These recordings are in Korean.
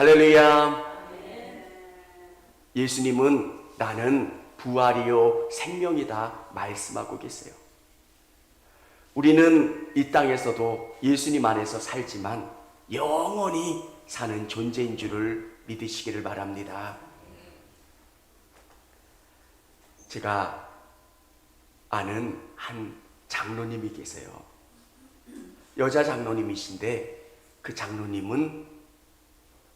할렐루야. 예수님은 나는 부활이요 생명이다 말씀하고 계세요. 우리는 이 땅에서도 예수님 안에서 살지만 영원히 사는 존재인 줄을 믿으시기를 바랍니다. 제가 아는 한 장로님이 계세요. 여자 장로님이신데 그 장로님은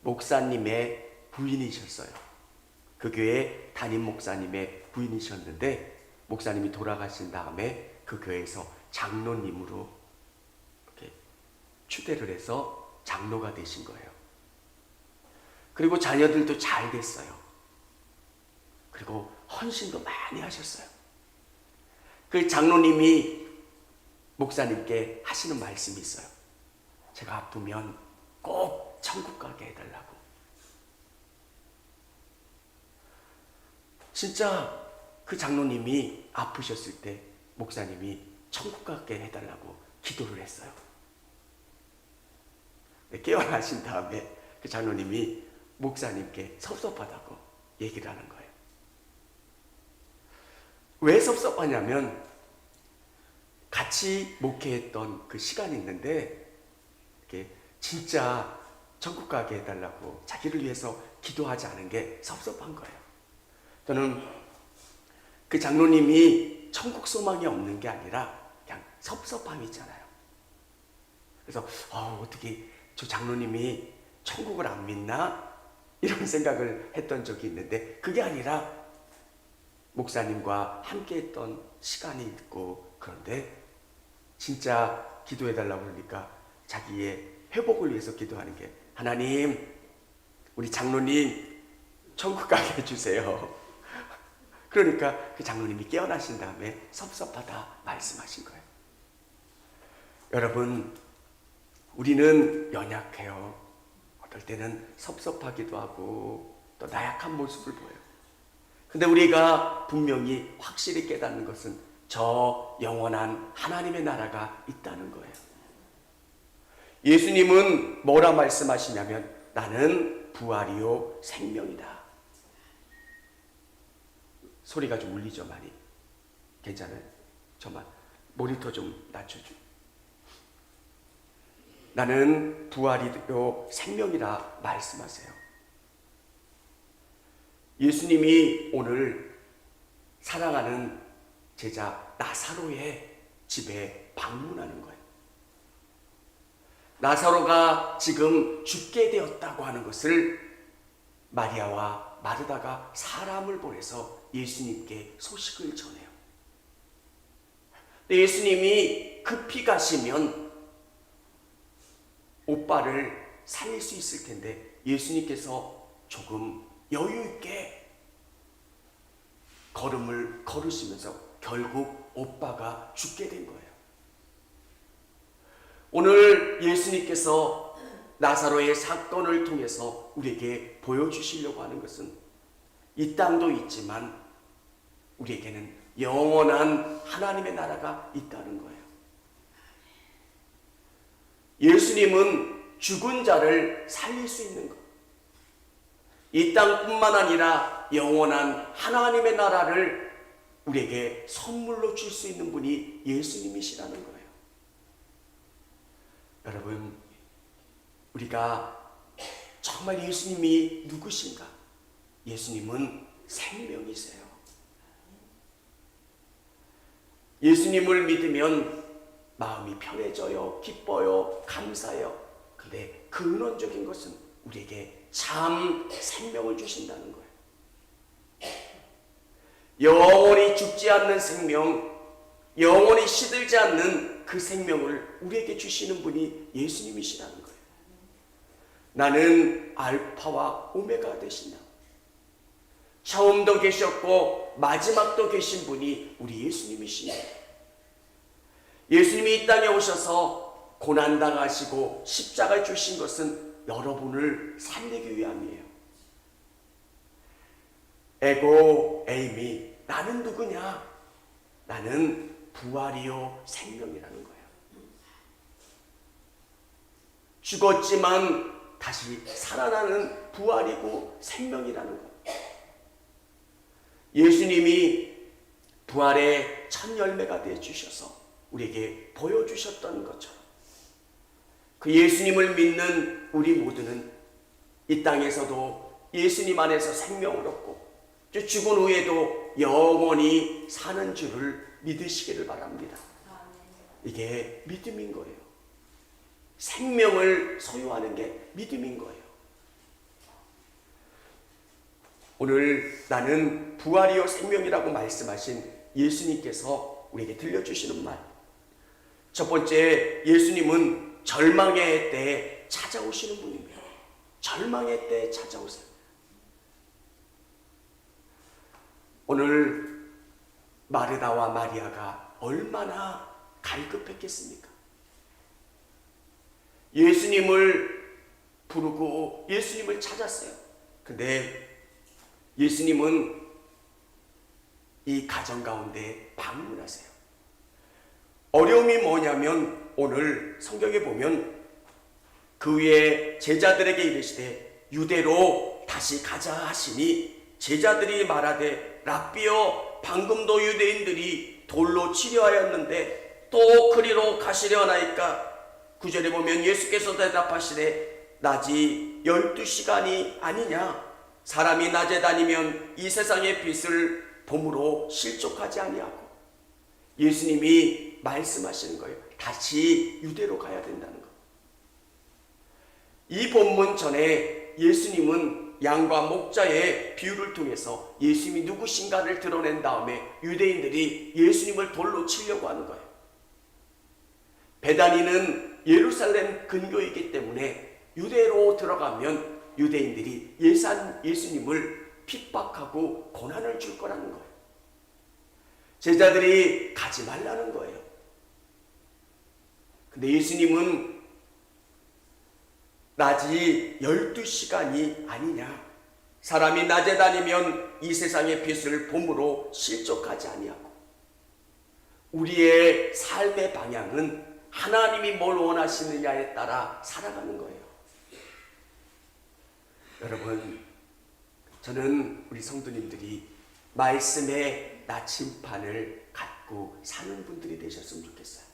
목사님의 부인이셨어요. 그 교회 담임 목사님의 부인이셨는데 목사님이 돌아가신 다음에 그 교회에서 장로님으로 이렇게 추대를 해서 장로가 되신 거예요. 그리고 자녀들도 잘 됐어요. 그리고 헌신도 많이 하셨어요. 그 장로님이 목사님께 하시는 말씀이 있어요. 제가 아프면 꼭 천국 가게 해달라고. 진짜 그 장로님이 아프셨을 때 목사님이 천국 가게 해달라고 기도를 했어요. 깨어나신 다음에 그 장로님이 목사님께 섭섭하다고 얘기를 하는 거예요. 왜 섭섭하냐면 같이 목회했던 그 시간이 있는데 이렇게 진짜 천국 가게 해달라고 자기를 위해서 기도하지 않은 게 섭섭한 거예요. 저는 그 장로님이 천국 소망이 없는 게 아니라 그냥 섭섭함이 있잖아요. 그래서 어떻게 저 장로님이 천국을 안 믿나? 이런 생각을 했던 적이 있는데 그게 아니라 목사님과 함께 했던 시간이 있고 그런데 진짜 기도해달라고 그러니까 자기의 회복을 위해서 기도하는 게 하나님 우리 장로님 천국 가게 해주세요. 그러니까 그 장로님이 깨어나신 다음에 섭섭하다 말씀하신 거예요. 여러분 우리는 연약해요. 어떨 때는 섭섭하기도 하고 또 나약한 모습을 보여요. 근데 우리가 분명히 확실히 깨닫는 것은 저 영원한 하나님의 나라가 있다는 거예요. 예수님은 뭐라 말씀하시냐면 나는 부활이요 생명이다. 소리가 좀 울리죠 많이. 괜찮아요? 저만 모니터 좀 낮춰줘. 나는 부활이요 생명이라 말씀하세요. 예수님이 오늘 사랑하는 제자 나사로의 집에 방문하는 거예요. 나사로가 지금 죽게 되었다고 하는 것을 마리아와 마르다가 사람을 보내서 예수님께 소식을 전해요. 근데 예수님이 급히 가시면 오빠를 살릴 수 있을 텐데 예수님께서 조금 여유 있게 걸음을 걸으시면서 결국 오빠가 죽게 된 거예요. 오늘 예수님께서 나사로의 사건을 통해서 우리에게 보여주시려고 하는 것은 이 땅도 있지만 우리에게는 영원한 하나님의 나라가 있다는 거예요. 예수님은 죽은 자를 살릴 수 있는 것. 이 땅뿐만 아니라 영원한 하나님의 나라를 우리에게 선물로 줄 수 있는 분이 예수님이시라는 거예요. 여러분, 우리가 정말 예수님이 누구신가? 예수님은 생명이세요. 예수님을 믿으면 마음이 편해져요, 기뻐요, 감사해요. 근데 근원적인 것은 우리에게 참 생명을 주신다는 거예요. 영원히 죽지 않는 생명, 영원히 시들지 않는 그 생명을 우리에게 주시는 분이 예수님이시라는 거예요. 나는 알파와 오메가 되시나. 처음도 계셨고 마지막도 계신 분이 우리 예수님이시네요. 예수님이 이 땅에 오셔서 고난당하시고 십자가에 주신 것은 여러분을 살리기 위함이에요. 에고 에이미, 나는 누구냐? 나는 부활이요 생명이라는 거예요. 죽었지만 다시 살아나는 부활이고 생명이라는 것. 예수님이 부활의 첫 열매가 되어 주셔서 우리에게 보여주셨던 것처럼 그 예수님을 믿는 우리 모두는 이 땅에서도 예수님 안에서 생명을 얻고 죽은 후에도 영원히 사는 줄을 믿으시기를 바랍니다. 이게 믿음인 거예요. 생명을 소유하는 게 믿음인 거예요. 오늘 나는 부활이요 생명이라고 말씀하신 예수님께서 우리에게 들려주시는 말. 첫 번째, 예수님은 절망의 때에 찾아오시는 분입니다. 절망의 때에 찾아오세요. 오늘 마르다와 마리아가 얼마나 갈급했겠습니까? 예수님을 부르고 예수님을 찾았어요. 근데 예수님은 이 가정 가운데 방문하세요. 어려움이 뭐냐면 오늘 성경에 보면 그 위에 제자들에게 이르시되 유대로 다시 가자 하시니 제자들이 말하되 랍비여 방금도 유대인들이 돌로 치려하였는데 또 그리로 가시려나이까. 9절에 보면 예수께서 대답하시되 낮이 12시간이 아니냐. 사람이 낮에 다니면 이 세상의 빛을 봄으로 실족하지 아니하고. 예수님이 말씀하시는 거예요. 다시 유대로 가야 된다는 거. 이 본문 전에 예수님은 양과 목자의 비유를 통해서 예수님이 누구신가를 드러낸 다음에 유대인들이 예수님을 돌로 치려고 하는 거예요. 베다니는 예루살렘 근교이기 때문에 유대로 들어가면 유대인들이 예수님을 핍박하고 고난을 줄 거라는 거예요. 제자들이 가지 말라는 거예요. 근데 예수님은 낮이 12시간이 아니냐. 사람이 낮에 다니면 이 세상의 빛을 봄으로 실족하지 아니하고. 우리의 삶의 방향은 하나님이 뭘 원하시느냐에 따라 살아가는 거예요. 여러분, 저는 우리 성도님들이 말씀의 나침판을 갖고 사는 분들이 되셨으면 좋겠어요.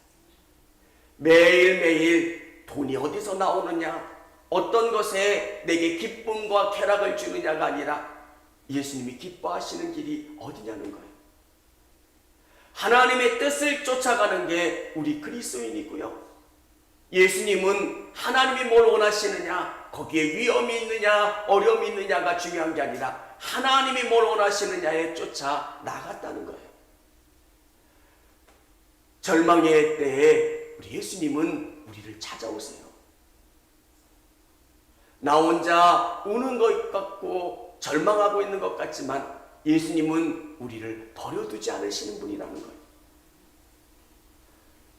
매일매일 돈이 어디서 나오느냐, 어떤 것에 내게 기쁨과 쾌락을 주느냐가 아니라 예수님이 기뻐하시는 길이 어디냐는 거예요. 하나님의 뜻을 쫓아가는 게 우리 그리스도인이고요. 예수님은 하나님이 뭘 원하시느냐, 거기에 위험이 있느냐 어려움이 있느냐가 중요한 게 아니라 하나님이 뭘 원하시느냐에 쫓아 나갔다는 거예요. 절망의 때에 우리 예수님은 우리를 찾아오세요. 나 혼자 우는 것 같고 절망하고 있는 것 같지만 예수님은 우리를 버려두지 않으시는 분이라는 거예요.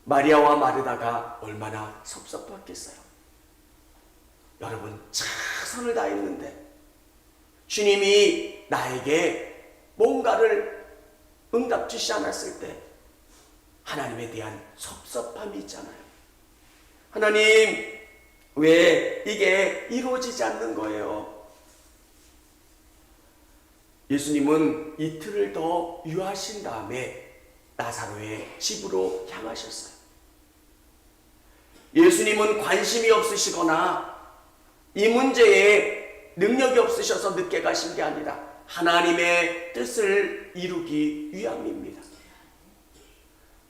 마리아와 마르다가 얼마나 섭섭했겠어요. 여러분, 최선을 다했는데 주님이 나에게 뭔가를 응답 주시지 않았을 때 하나님에 대한 섭섭함이 있잖아요. 하나님, 왜 이게 이루어지지 않는 거예요? 예수님은 이틀을 더 유하신 다음에 나사로의 집으로 향하셨어요. 예수님은 관심이 없으시거나 이 문제에 능력이 없으셔서 늦게 가신 게 아니라 하나님의 뜻을 이루기 위함입니다.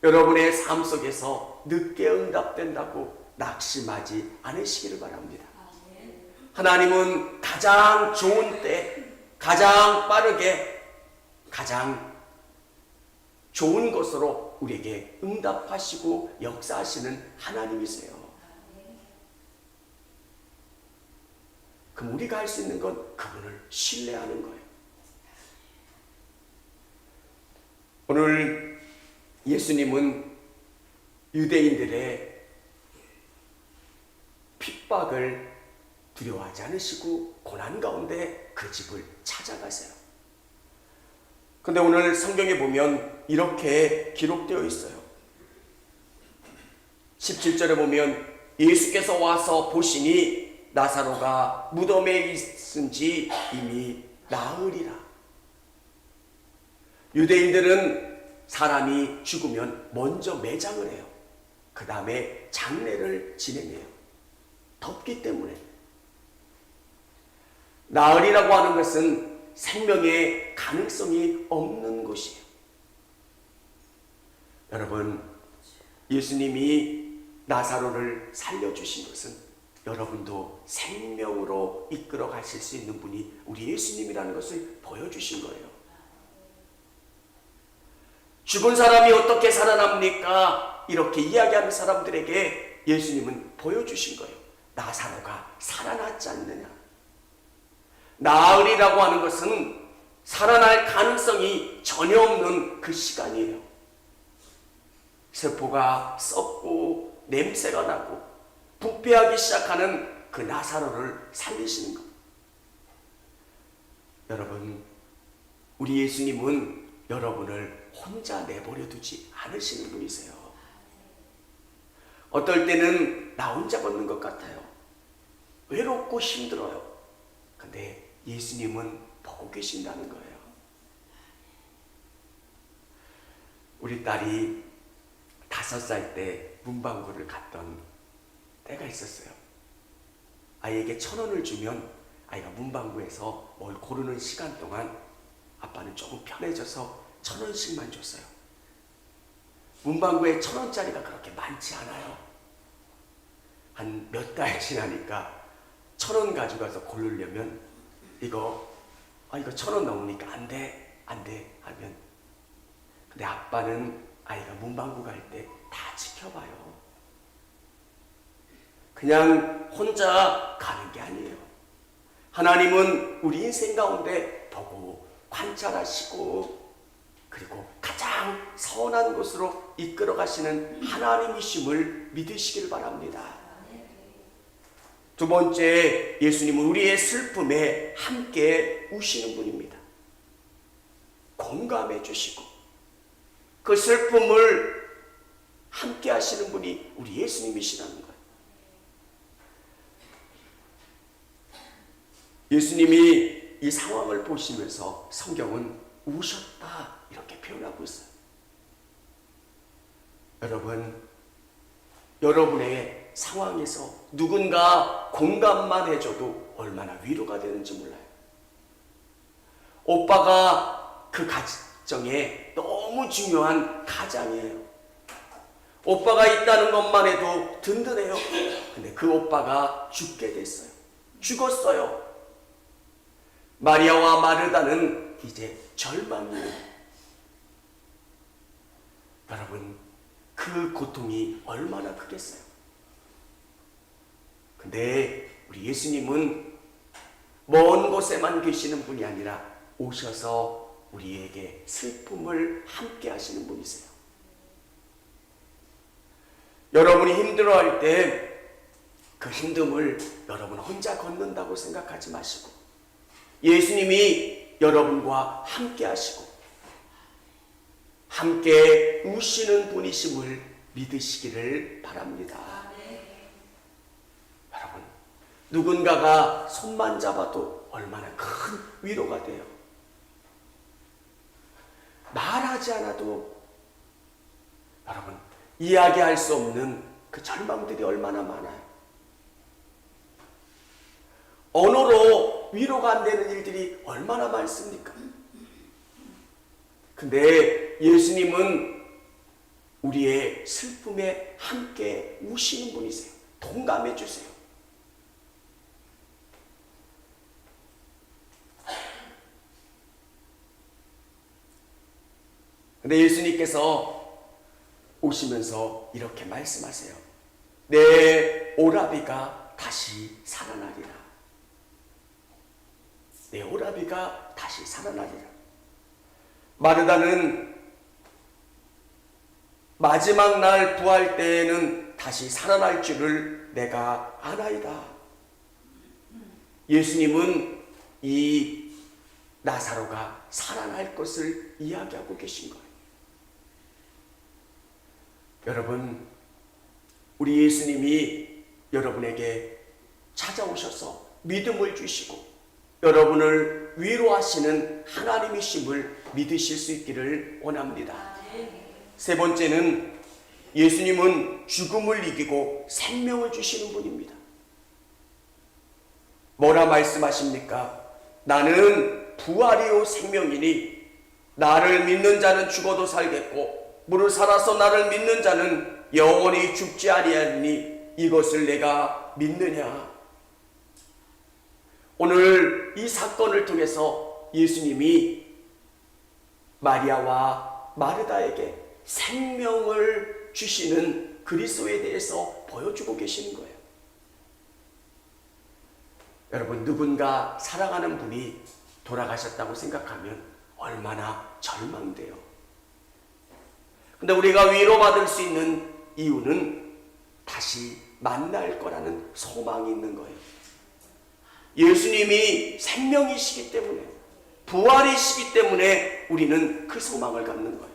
여러분의 삶 속에서 늦게 응답된다고 낙심하지 않으시기를 바랍니다. 하나님은 가장 좋은 때, 가장 빠르게, 가장 좋은 것으로 우리에게 응답하시고 역사하시는 하나님이세요. 그럼 우리가 할 수 있는 건 그분을 신뢰하는 거예요. 오늘 예수님은 유대인들의 핍박을 두려워하지 않으시고 고난 가운데 그 집을 찾아가세요. 근데 오늘 성경에 보면 이렇게 기록되어 있어요. 17절에 보면 예수께서 와서 보시니 나사로가 무덤에 있은지 이미 나으리라. 유대인들은 사람이 죽으면 먼저 매장을 해요. 그 다음에 장례를 진행해요. 덥기 때문에. 나으리라고 하는 것은 생명의 가능성이 없는 곳이에요. 여러분, 예수님이 나사로를 살려주신 것은 여러분도 생명으로 이끌어 가실 수 있는 분이 우리 예수님이라는 것을 보여주신 거예요. 죽은 사람이 어떻게 살아납니까? 이렇게 이야기하는 사람들에게 예수님은 보여주신 거예요. 나사로가 살아났지 않느냐. 나으리라고 하는 것은 살아날 가능성이 전혀 없는 그 시간이에요. 세포가 썩고 냄새가 나고 부패하기 시작하는 그 나사로를 살리시는 것. 여러분, 우리 예수님은 여러분을 혼자 내버려 두지 않으시는 분이세요. 어떨 때는 나 혼자 걷는 것 같아요. 외롭고 힘들어요. 근데 예수님은 보고 계신다는 거예요. 우리 딸이 5살 때 문방구를 갔던 때가 있었어요. 아이에게 1,000원을 주면 아이가 문방구에서 뭘 고르는 시간 동안 아빠는 조금 편해져서 1,000원씩만 줬어요. 문방구에 1,000원짜리가 그렇게 많지 않아요. 한 몇 달 지나니까 1,000원 가져가서 고르려면 이거 1,000원 넘으니까 안 돼 하면, 근데 아빠는 아이가 문방구 갈 때 다 지켜봐요. 그냥 혼자 가는 게 아니에요. 하나님은 우리 인생 가운데 보고 관찰하시고 그리고 가장 선한 곳으로 이끌어 가시는 하나님이심을 믿으시길 바랍니다. 두 번째, 예수님은 우리의 슬픔에 함께 우시는 분입니다. 공감해 주시고 그 슬픔을 함께 하시는 분이 우리 예수님이시라는 거예요. 예수님이 이 상황을 보시면서 성경은 우셨다 이렇게 표현하고 있어요. 여러분, 여러분의 상황에서 누군가 공감만 해줘도 얼마나 위로가 되는지 몰라요. 오빠가 그 가정에 너무 중요한 가장이에요. 오빠가 있다는 것만 해도 든든해요. 근데 그 오빠가 죽게 됐어요. 죽었어요. 마리아와 마르다는 이제 절망이에요. 여러분, 그 고통이 얼마나 크겠어요. 근데 우리 예수님은 먼 곳에만 계시는 분이 아니라 오셔서 우리에게 슬픔을 함께 하시는 분이세요. 여러분이 힘들어할 때 그 힘듦을 여러분 혼자 걷는다고 생각하지 마시고 예수님이 여러분과 함께 하시고 함께 우시는 분이심을 믿으시기를 바랍니다. 여러분, 누군가가 손만 잡아도 얼마나 큰 위로가 돼요. 말하지 않아도 여러분, 이야기할 수 없는 그 절망들이 얼마나 많아요. 언어로 위로가 안 되는 일들이 얼마나 많습니까? 근데 예수님은 우리의 슬픔에 함께 우시는 분이세요. 동감해 주세요. 근데 예수님께서 오시면서 이렇게 말씀하세요. 내 오라비가 다시 살아나리라. 내 오라비가 다시 살아나리라. 마르다는 마지막 날 부활 때에는 다시 살아날 줄을 내가 아나이다. 예수님은 이 나사로가 살아날 것을 이야기하고 계신 거예요. 여러분, 우리 예수님이 여러분에게 찾아오셔서 믿음을 주시고 여러분을 위로하시는 하나님이심을 믿으실 수 있기를 원합니다. 세 번째는 예수님은 죽음을 이기고 생명을 주시는 분입니다. 뭐라 말씀하십니까? 나는 부활이요 생명이니 나를 믿는 자는 죽어도 살겠고 무릇 살아서 나를 믿는 자는 영원히 죽지 아니하리니 이것을 내가 믿느냐? 오늘 이 사건을 통해서 예수님이 마리아와 마르다에게 생명을 주시는 그리스도에 대해서 보여주고 계시는 거예요. 여러분, 누군가 사랑하는 분이 돌아가셨다고 생각하면 얼마나 절망돼요. 근데 우리가 위로받을 수 있는 이유는 다시 만날 거라는 소망이 있는 거예요. 예수님이 생명이시기 때문에, 부활이시기 때문에 우리는 그 소망을 갖는 거예요.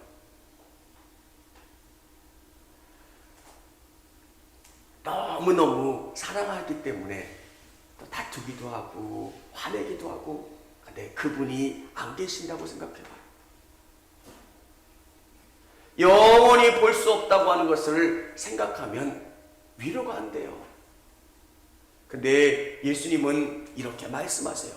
너무너무 사랑하기 때문에 또 다투기도 하고 화내기도 하고, 근데 그분이 안 계신다고 생각해봐요. 영원히 볼 수 없다고 하는 것을 생각하면 위로가 안 돼요. 근데 예수님은 이렇게 말씀하세요.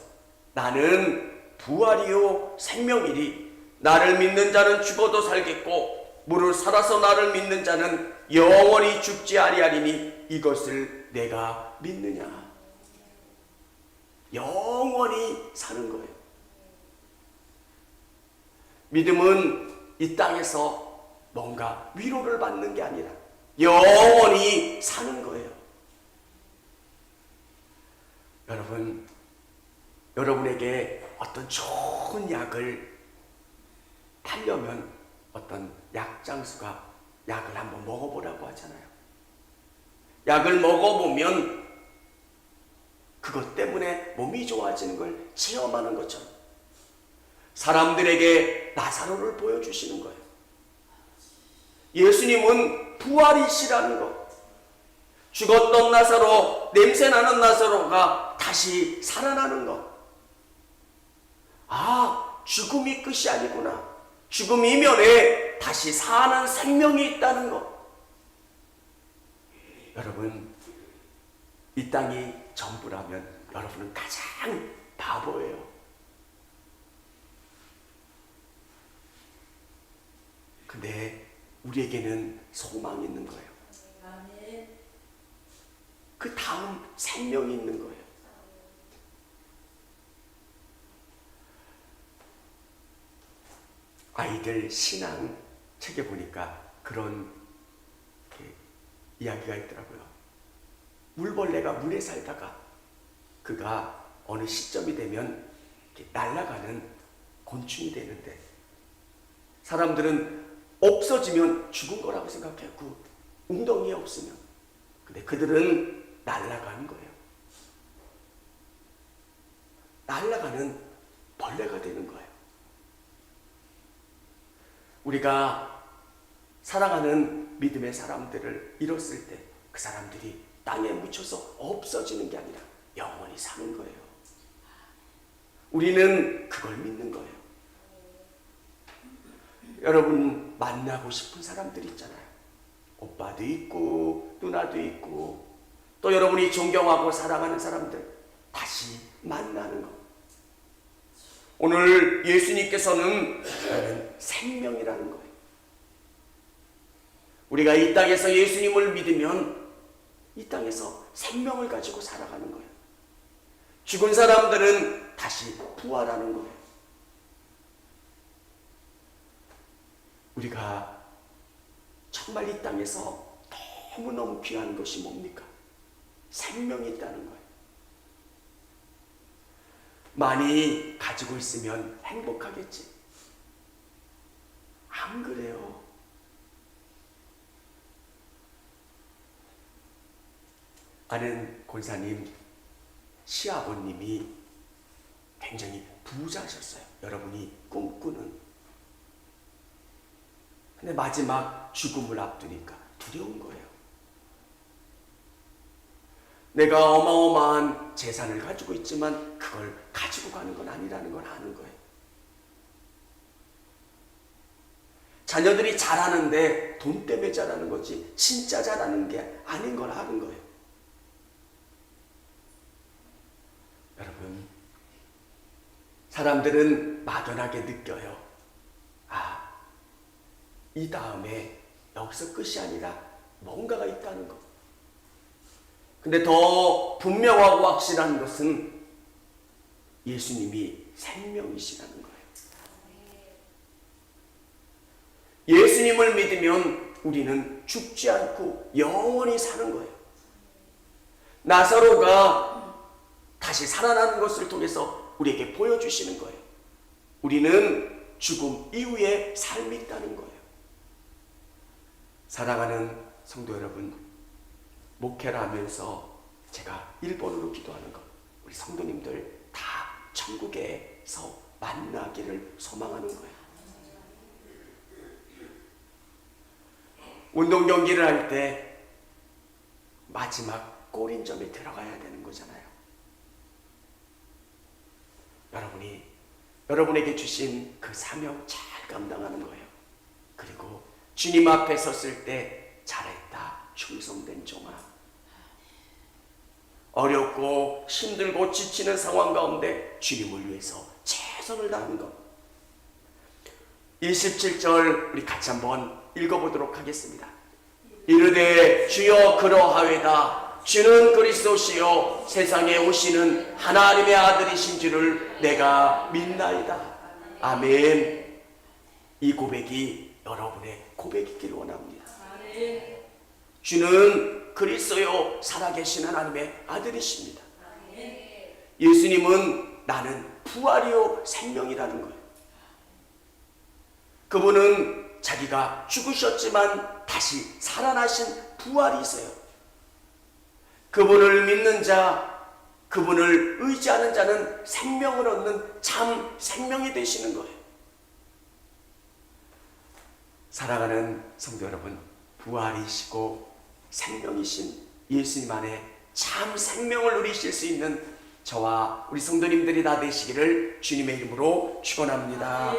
나는 부활이요 생명이니 나를 믿는 자는 죽어도 살겠고 무릇 살아서 나를 믿는 자는 영원히 죽지 아니하리니 이것을 내가 믿느냐? 영원히 사는 거예요. 믿음은 이 땅에서 뭔가 위로를 받는 게 아니라 영원히 사는 거예요. 여러분에게 어떤 좋은 약을 팔려면 어떤 약장수가 약을 한번 먹어보라고 하잖아요. 약을 먹어보면 그것 때문에 몸이 좋아지는 걸 체험하는 것처럼 사람들에게 나사로를 보여주시는 거예요. 예수님은 부활이시라는 것. 죽었던 나사로, 냄새나는 나사로가 다시 살아나는 것. 아, 죽음이 끝이 아니구나. 죽음 이면에 다시 사는 생명이 있다는 것. 여러분, 이 땅이 전부라면 여러분은 가장 바보예요. 근데 우리에게는 소망이 있는 거예요. 그 다음 생명이 있는 거예요. 아이들 신앙 책에 보니까 그런 이야기가 있더라고요. 물벌레가 물에 살다가 그가 어느 시점이 되면 날아가는 곤충이 되는데 사람들은 없어지면 죽은 거라고 생각해요. 그 웅덩이에 없으면. 근데 그들은 날아가는 거예요. 날아가는 벌레가 되는 거예요. 우리가 사랑하는 믿음의 사람들을 잃었을 때 그 사람들이 땅에 묻혀서 없어지는 게 아니라 영원히 사는 거예요. 우리는 그걸 믿는 거예요. 여러분 만나고 싶은 사람들 있잖아요. 오빠도 있고 누나도 있고 또 여러분이 존경하고 사랑하는 사람들 다시 만나는 것. 오늘 예수님께서는 생명이라는 거예요. 우리가 이 땅에서 예수님을 믿으면 이 땅에서 생명을 가지고 살아가는 거예요. 죽은 사람들은 다시 부활하는 거예요. 우리가 정말 이 땅에서 너무너무 귀한 것이 뭡니까? 생명이 있다는 거예요. 많이 가지고 있으면 행복하겠지. 안 그래요. 아는 권사님 시아버님이 굉장히 부자셨어요. 여러분이 꿈꾸는. 근데 마지막 죽음을 앞두니까 두려운 거예요. 내가 어마어마한 재산을 가지고 있지만 그걸 가지고 가는 건 아니라는 걸 아는 거예요. 자녀들이 잘하는데 돈 때문에 잘하는 거지 진짜 잘하는 게 아닌 걸 아는 거예요. 여러분, 사람들은 막연하게 느껴요. 아, 이 다음에 여기서 끝이 아니라 뭔가가 있다는 것. 근데 더 분명하고 확실한 것은 예수님이 생명이시라는 거예요. 예수님을 믿으면 우리는 죽지 않고 영원히 사는 거예요. 나사로가 다시 살아나는 것을 통해서 우리에게 보여주시는 거예요. 우리는 죽음 이후에 삶이 있다는 거예요. 사랑하는 성도 여러분, 목회를 하면서 제가 1번으로 기도하는 것, 우리 성도님들 다 천국에서 만나기를 소망하는 거예요. 운동 경기를 할 때 마지막 골인점에 들어가야 되는 거잖아요. 여러분에게 주신 그 사명 잘 감당하는 거예요. 그리고 주님 앞에 섰을 때 잘했다, 충성된 종아. 어렵고 힘들고 지치는 상황 가운데 주님을 위해서 최선을 다하는 것. 27절 우리 같이 한번 읽어보도록 하겠습니다. 이르되 주여 그러하외다. 주는 그리스도시요 세상에 오시는 하나님의 아들이신 줄을 내가 믿나이다. 아멘. 이 고백이 여러분의 고백이길 원합니다. 주는 그리스도요 살아계신 하나님의 아들이십니다. 예수님은 나는 부활이요 생명이라는 거예요. 그분은 자기가 죽으셨지만 다시 살아나신 부활이세요. 그분을 믿는 자, 그분을 의지하는 자는 생명을 얻는 참 생명이 되시는 거예요. 사랑하는 성도 여러분, 부활이시고 생명이신 예수님 안에 참 생명을 누리실 수 있는 저와 우리 성도님들이 다 되시기를 주님의 이름으로 축원합니다.